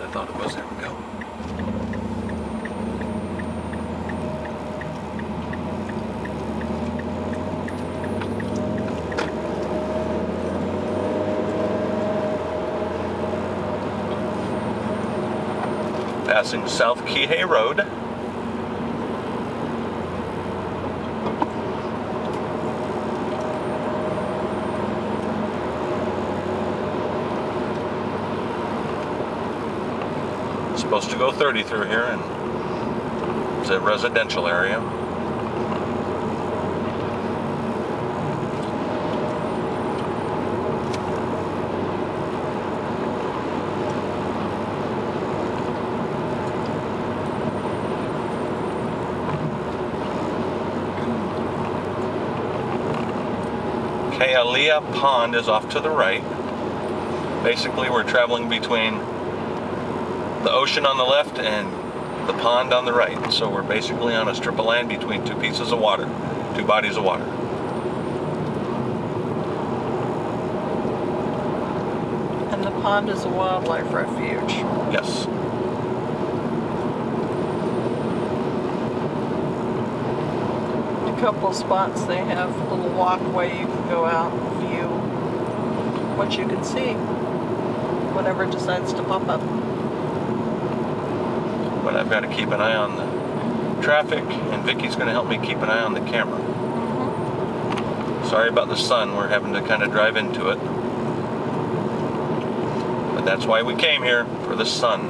I thought it was. There we go. Passing South Kihei Road. Supposed to go 30 through here, and it's a residential area. Kihei Pond is off to the right. Basically, we're traveling between the ocean on the left and the pond on the right. So we're basically on a strip of land between two pieces of water, two bodies of water. And the pond is a wildlife refuge. Yes. A couple spots they have a little walkway you can go out and view what you can see, whatever decides to pop up. But I've got to keep an eye on the traffic, and Vicky's going to help me keep an eye on the camera. Sorry about the sun, we're having to kind of drive into it. But that's why we came here, for the sun.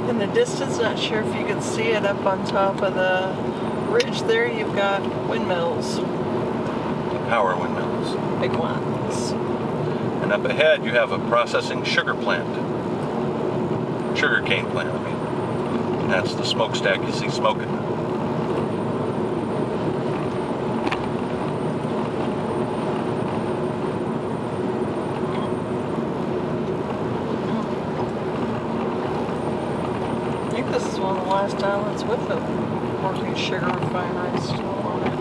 In the distance, not sure if you can see it, up on top of the ridge there, you've got windmills. Power windmills. Big ones. And up ahead you have a processing sugar plant. Sugar cane plant, I mean. And that's the smokestack you see smoking. I think this is one of the last islands with the working sugar refinery still on it.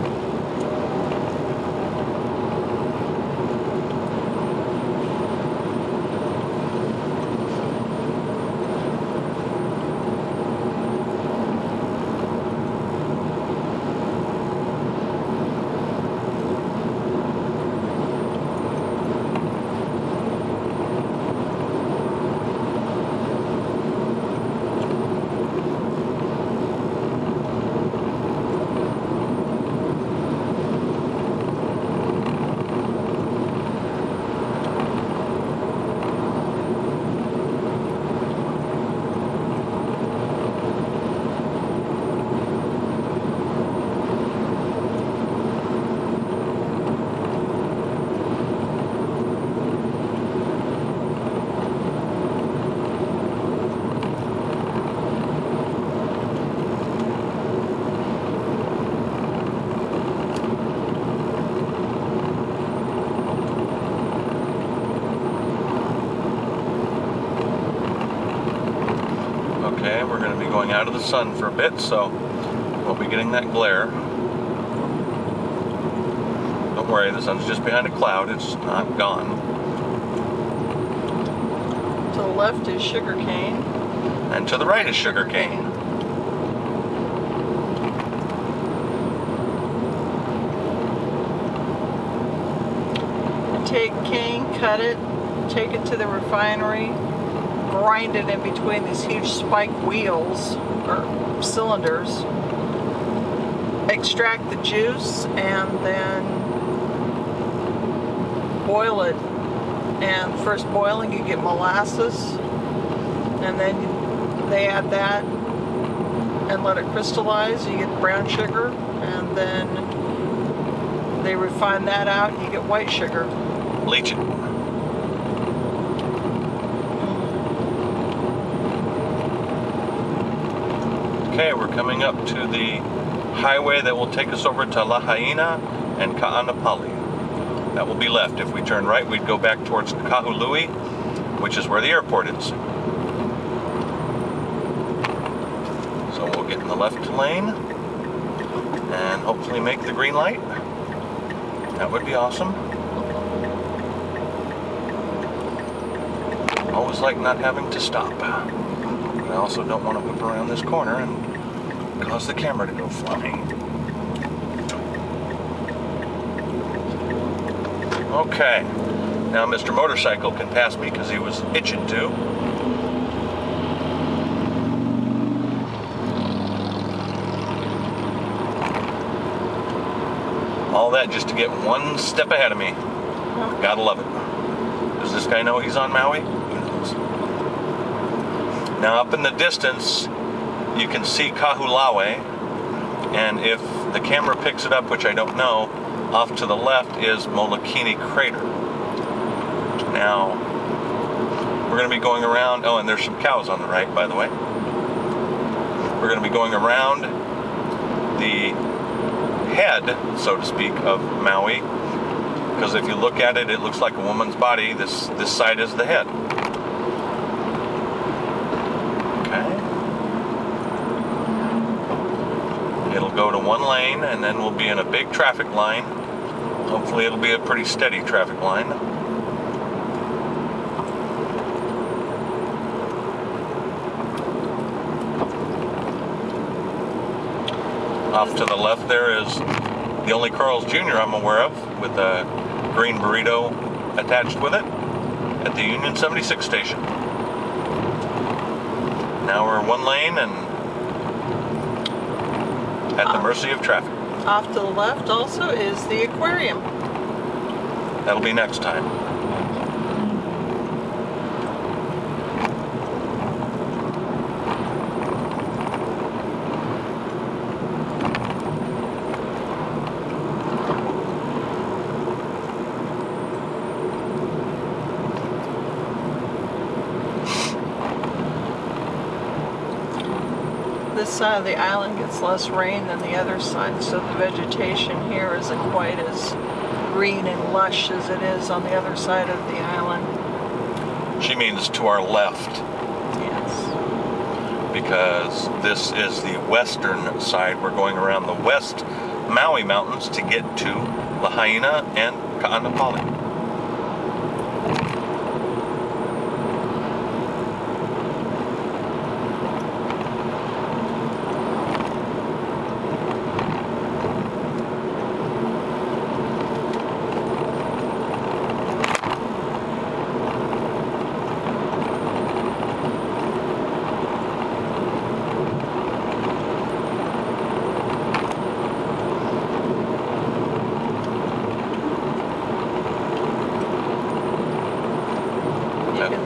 Okay, we're going to be going out of the sun for a bit, so we'll be getting that glare. Don't worry, the sun's just behind a cloud, it's not gone. To the left is sugarcane. And to the right is sugarcane. Take cane, cut it, take it to the refinery, grind it in between these huge spike wheels or cylinders, extract the juice, and then boil it. And first boiling you get molasses, and then they add that and let it crystallize. You get brown sugar, and then they refine that out and you get white sugar. Leach it. Okay, we're coming up to the highway that will take us over to Lahaina and Ka'anapali. That will be left. If we turn right, we'd go back towards Kahului, which is where the airport is. So we'll get in the left lane and hopefully make the green light. That would be awesome. Always like not having to stop. I also don't want to whip around this corner and cause the camera to go flying. Okay, now Mr. Motorcycle can pass me because he was itching to. All that just to get one step ahead of me. Gotta love it. Does this guy know he's on Maui? Who knows? Now up in the distance, you can see Kahulawe, and if the camera picks it up, which I don't know, off to the left is Molokini Crater. Now, we're going to be going around, oh, and there's some cows on the right, by the way. We're going to be going around the head, so to speak, of Maui, because if you look at it, it looks like a woman's body. This side is the head. It'll go to one lane, and then we'll be in a big traffic line. Hopefully it'll be a pretty steady traffic line. Off to the left there is the only Carl's Jr. I'm aware of, with a green burrito attached with it, at the Union 76 station. Now we're one lane and at the mercy of traffic. Off to the left also is the aquarium. That'll be next time. This side of the island gets less rain than the other side, so the vegetation here isn't quite as green and lush as it is on the other side of the island. She means to our left. Yes. Because this is the western side. We're going around the West Maui Mountains to get to Lahaina and Ka'anapali.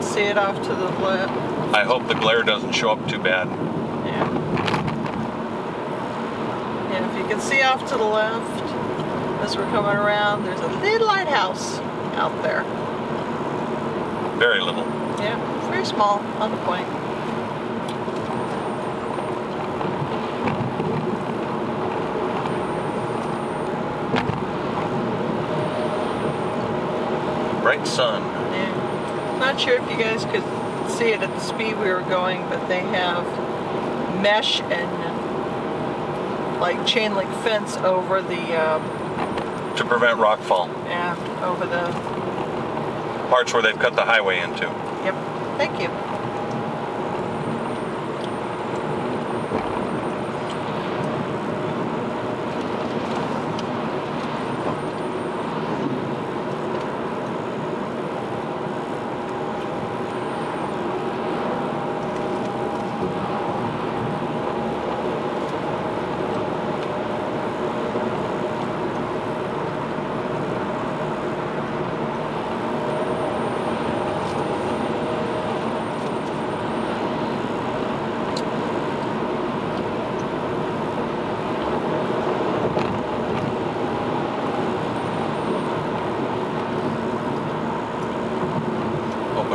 See it off to the left. I hope the glare doesn't show up too bad. Yeah. And if you can see off to the left, as we're coming around, there's a little lighthouse out there. Very little. Yeah, very small on the point. Bright sun. Not sure if you guys could see it at the speed we were going, but they have mesh and like chain link fence over the to prevent rockfall. Yeah, over the parts where they've cut the highway into. Yep. Thank you.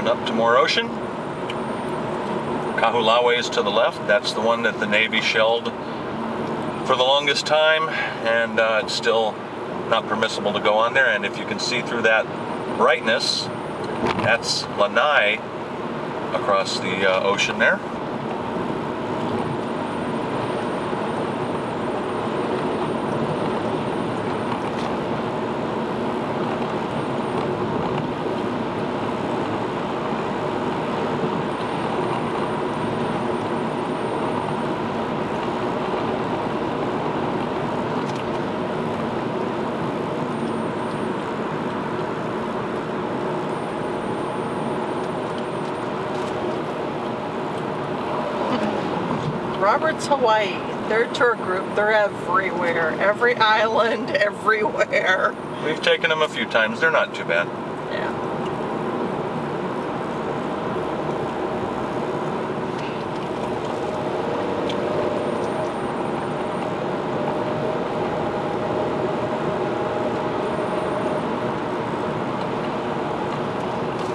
Up to more ocean. Kahulawe is to the left. That's the one that the Navy shelled for the longest time, and it's still not permissible to go on there. And if you can see through that brightness, that's Lanai across the ocean there. Robert's Hawaii. Their tour group, they're everywhere. Every island, everywhere. We've taken them a few times. They're not too bad. Yeah.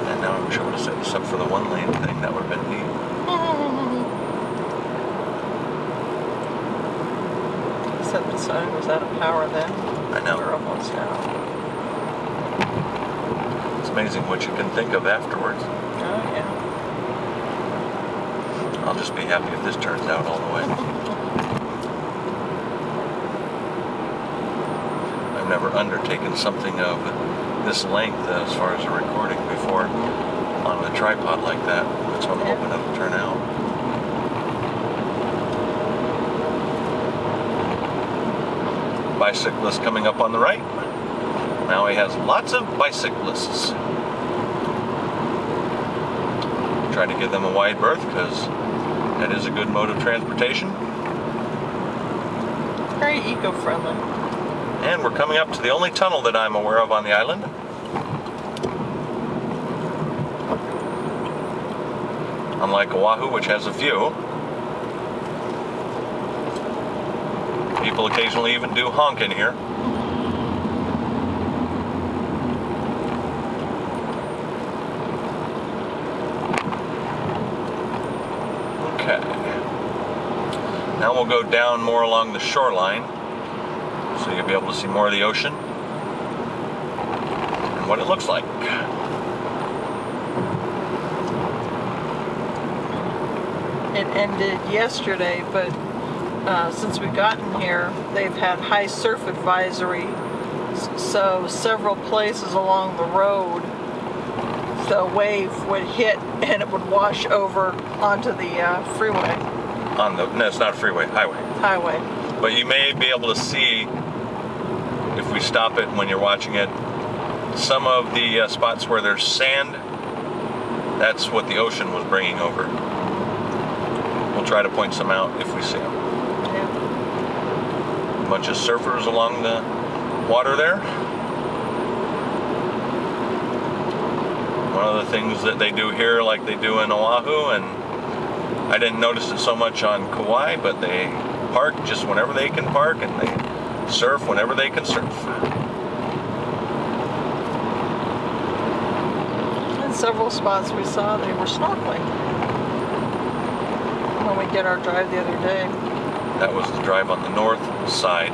And now I wish I would have set this up for the one lane thing. That would have been neat. Except the sign was out of power then. I know. We're almost out. It's amazing what you can think of afterwards. Oh, yeah. I'll just be happy if this turns out all the way. I've never undertaken something of this length as far as a recording before on a tripod like that. That's what I'm hoping it'll turn out. Bicyclist coming up on the right. Maui has lots of bicyclists. Try to give them a wide berth because that is a good mode of transportation. Very eco-friendly. And we're coming up to the only tunnel that I'm aware of on the island. Unlike Oahu, which has a few. People occasionally even do honk in here. Okay. Now we'll go down more along the shoreline, so you'll be able to see more of the ocean and what it looks like. It ended yesterday, but since we've gotten here, they've had high surf advisory. So several places along the road, the wave would hit and it would wash over onto the freeway. No, it's not a freeway, highway. Highway. But you may be able to see, if we stop it when you're watching it, some of the spots where there's sand. That's what the ocean was bringing over. We'll try to point some out if we see them. Yeah. A bunch of surfers along the water there. One of the things that they do here, like they do in Oahu, and I didn't notice it so much on Kauai, but they park just whenever they can park, and they surf whenever they can surf. In several spots we saw, they were snorkeling when we did our drive the other day. That was the drive on the north side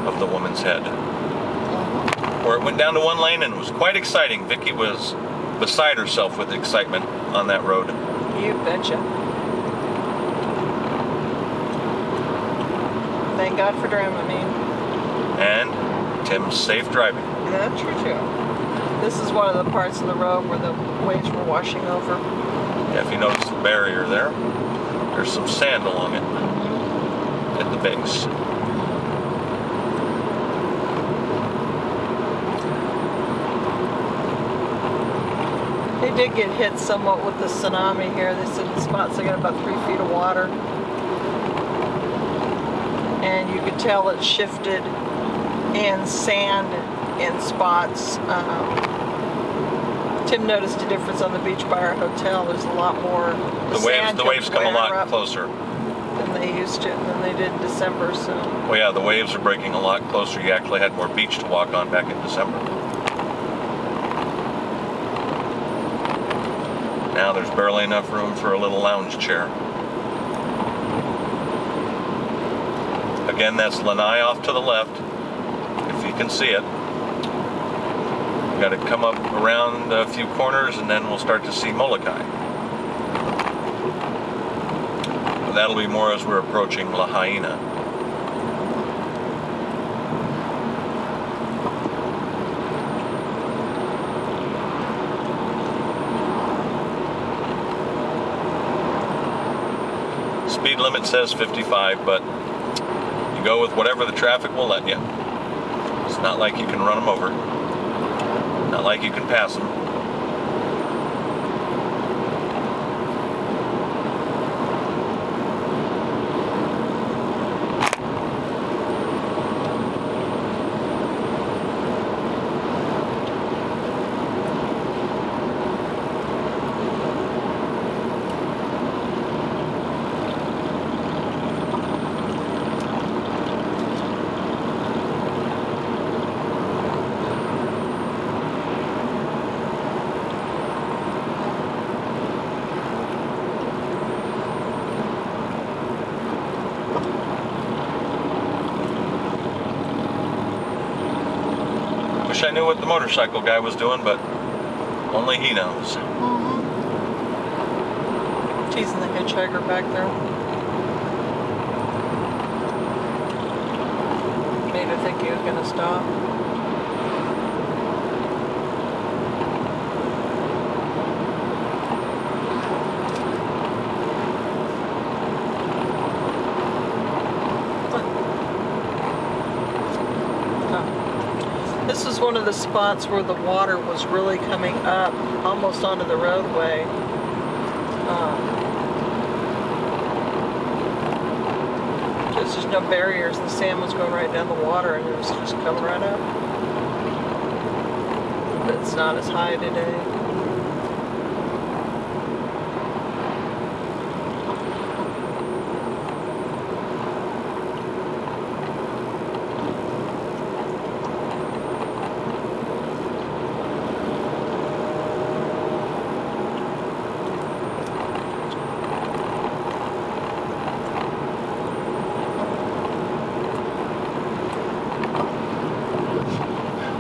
of the Woman's Head, where it went down to one lane and it was quite exciting. Vicky was beside herself with excitement on that road. You betcha. Thank God for Dramamine. And Tim's safe driving. That's true too. This is one of the parts of the road where the waves were washing over. Yeah, if you notice the barrier there, there's some sand along it at the base. They did get hit somewhat with the tsunami here. They said the spots they got about 3 feet of water. And you could tell it shifted in sand in spots. Tim noticed a difference on the beach by our hotel. There's a lot more. The waves come a lot closer than they used to, than they did in December. So. Well, yeah, the waves are breaking a lot closer. You actually had more beach to walk on back in December. Now there's barely enough room for a little lounge chair. Again, that's Lanai off to the left, if you can see it. We've got to come up around a few corners and then we'll start to see Molokai. But that'll be more as we're approaching Lahaina. Speed limit says 55, but you go with whatever the traffic will let you. It's not like you can run them over. Not like you can pass them. Wish I knew what the motorcycle guy was doing, but only he knows. Teasing the hitchhiker back there. Made her think he was going to stop. This is one of the spots where the water was really coming up almost onto the roadway. There's no barriers. The sand was going right down the water and it was just coming right up. But it's not as high today.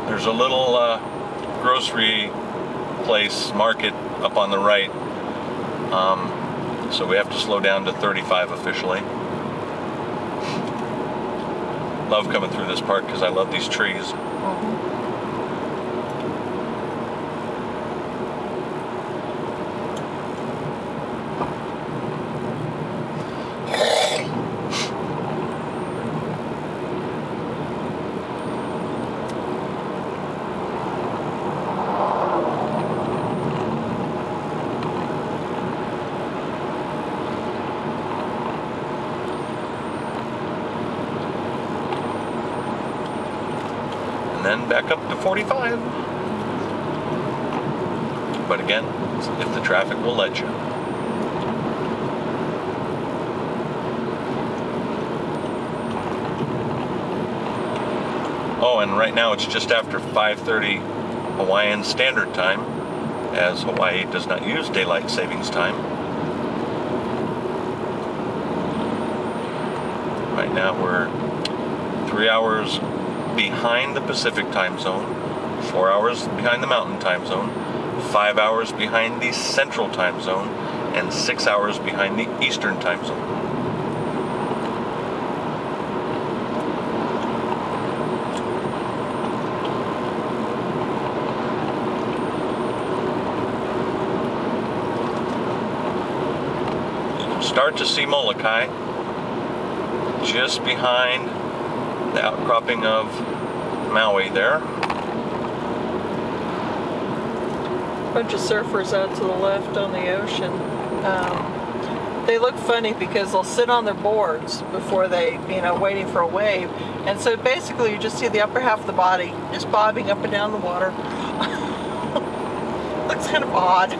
There's a little grocery place, market up on the right. So we have to slow down to 35 officially. Love coming through this park because I love these trees. Then back up to 45. But again, if the traffic will let you. Oh, and right now it's just after 5:30 Hawaiian Standard Time, as Hawaii does not use daylight savings time. Right now we're 3 hours behind the Pacific time zone, 4 hours behind the Mountain time zone, 5 hours behind the Central time zone, and 6 hours behind the Eastern time zone. You can start to see Molokai just behind the outcropping of Maui there. Bunch of surfers out to the left on the ocean. They look funny because they'll sit on their boards before they, waiting for a wave. And so basically you just see the upper half of the body just bobbing up and down the water. Looks kind of odd.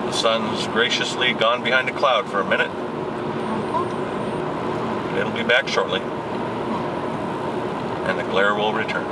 The sun's graciously gone behind a cloud for a minute. It'll be back shortly. And the glare will return.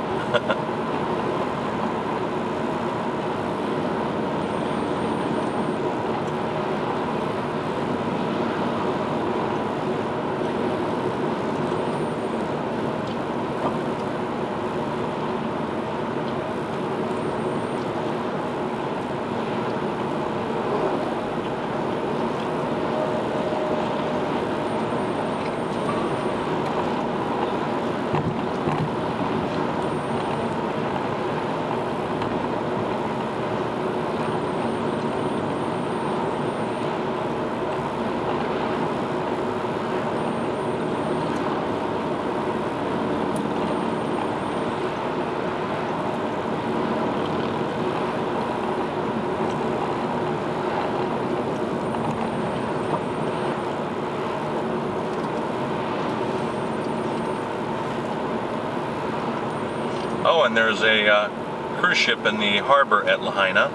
Oh, and there's a cruise ship in the harbor at Lahaina,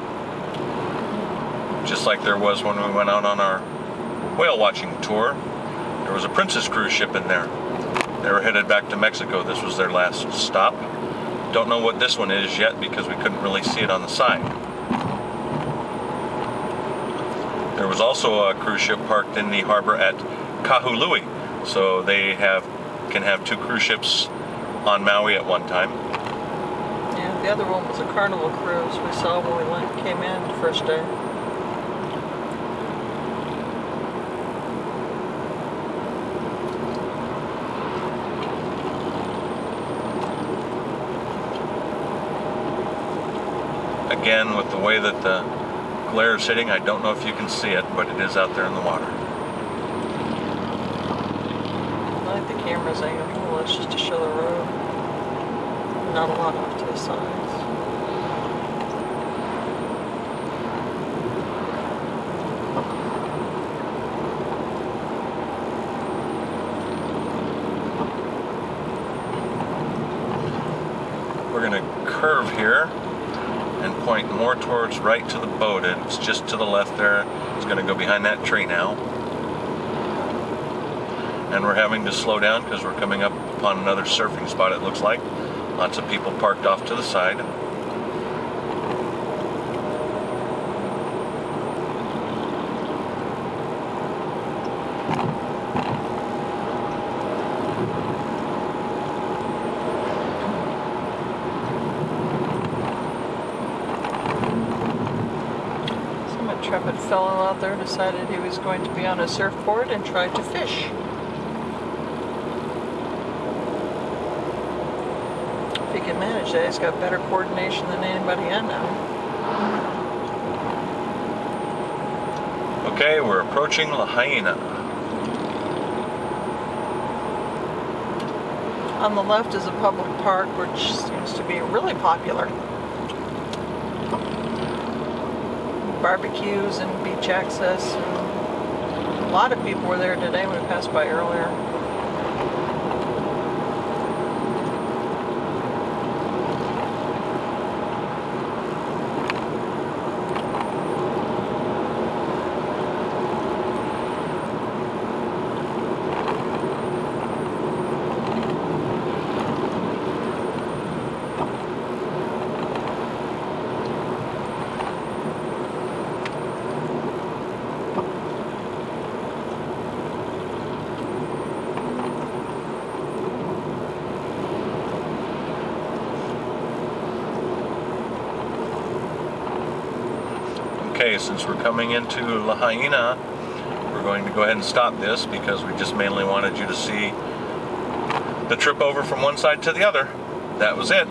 just like there was when we went out on our whale watching tour. There was a Princess cruise ship in there. They were headed back to Mexico. This was their last stop. Don't know what this one is yet because we couldn't really see it on the side. There was also a cruise ship parked in the harbor at Kahului, so they can have 2 cruise ships on Maui at one time. Yeah, the other one was a Carnival cruise we saw when we came in the first day. Again, with the way that the glare is hitting, I don't know if you can see it, but it is out there in the water. I like the camera's angle, it's just to show the road. Not a lot off to the sides. We're going to curve here and point more towards right to the boat. It's just to the left there. It's going to go behind that tree now. And we're having to slow down because we're coming up upon another surfing spot, it looks like. Lots of people parked off to the side. Intrepid fellow out there decided he was going to be on a surfboard and tried to fish. If he can manage that, he's got better coordination than anybody I know. Okay, we're approaching Lahaina. On the left is a public park, which seems to be really popular. Barbecues and beach access, and a lot of people were there today when we passed by earlier. Okay, since we're coming into Lahaina, we're going to go ahead and stop this because we just mainly wanted you to see the trip over from one side to the other. That was it.